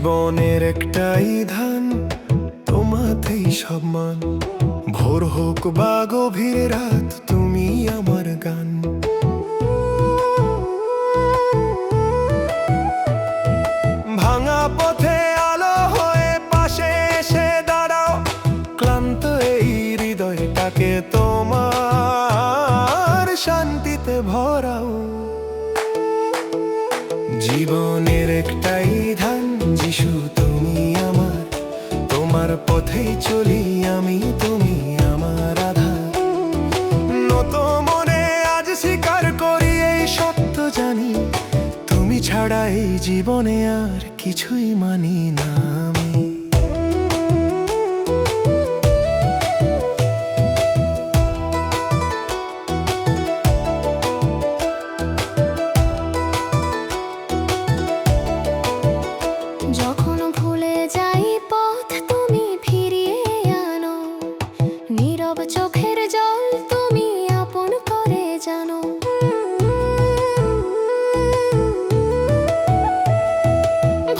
জীবনের একটাই ধান, তোমাতেই সব মান। ভোর হোক বা গভীর রাত, তুমি আমার গান। ভাঙা পথে আলো হয়ে পাশে এসে দাঁড়াও, ক্লান্ত এই হৃদয়টাকে তোমার শান্তিতে ভরাও। জীবনের একটাই ধান, যিশু তুমি আমার, তোমার পথেই চলি আমি, তুমি আমার আধার। নত মনে আজ স্বীকার করি এই সত্য জানি, তুমি ছাড়া এই জীবনে আর কিছুই মানি না আমি। যখন ভুলে যাই পথ, তুমি ফিরিয়ে আনো। নীরব চোখের জল তুমি আপন করে জানো।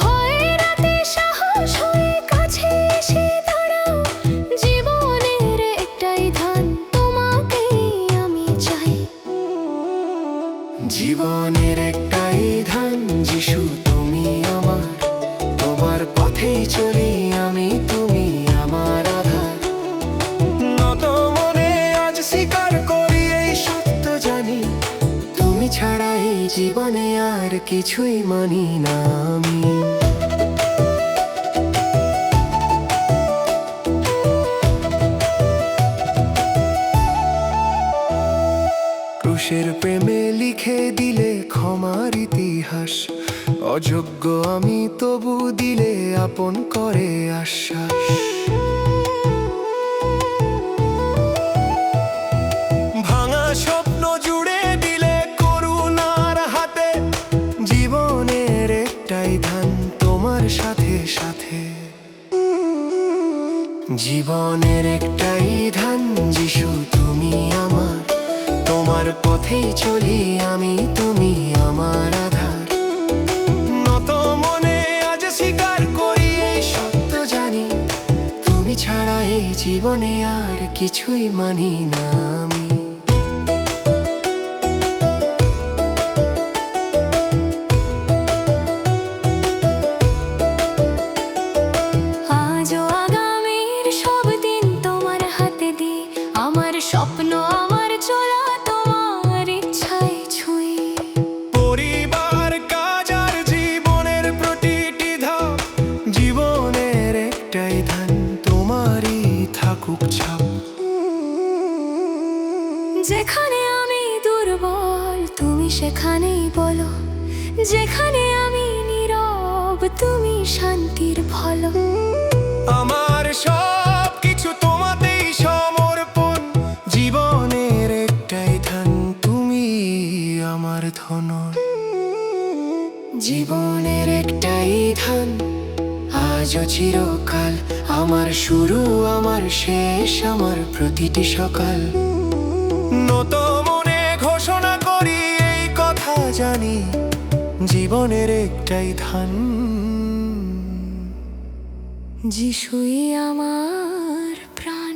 ভয়ের রাতে সাহস হয়ে কাছে এসে দাঁড়াও। জীবনের একটাই ধান, তোমাকেই আমি চাই। জীবনের একটাই ধান, যিশু তুমি আমার, তোমার পথেই চলি আমি, তুমি আমার আধার। নত মনে আজ স্বীকার করি এই সত্য জানি, তুমি ছাড়া এই জীবনে আর কিছুই মানি না আমি। ক্রুশের প্রেমে লিখে দিলে ক্ষমার ইতিহাস, অযোগ্য আমি তবু দিলে আপন করে আশ্বাস। ভাঙা স্বপ্ন জুড়ে দিলে করুণার হাতে, জীবনের একটাই ধান, তোমার সাথে সাথে। জীবনের একটাই ধান, যিশু তুমি আমার, তোমার পথেই চলি আমি, তুমি আমার আধার। নত মনে আজ স্বীকার করি এই সত্য জানি, তুমি ছাড়া এই জীবনে আর কিছুই মানি না আমি। আজও আগামীর সব দিন তোমার হাতে দি, আমার স্বপ্ন আমার চলা তোমার ইচ্ছায় ছুঁই। পরিবার, কাজ আর জীবনের প্রতিটি ধাপ, জীবনের একটাই ধান, তোমারই থাকুক ছাপ। যেখানে আমি দুর্বল তুমি সেখানেই বলো, যেখানে আমি নীরব তুমি শান্তির ফলো। আমার সব কিছু তোমাতেই সমর্পণ, জীবনের একটাই ধান, তুমি আমার ধন। জীবনের একটাই ধান, আজও চিরকাল, আমার শুরু আমার শেষ, আমার প্রতিটি সকাল। নত মনে ঘোষণা করি এই কথা জানি, জীবনের একটাই ধান, যিশুই আমার প্রাণ।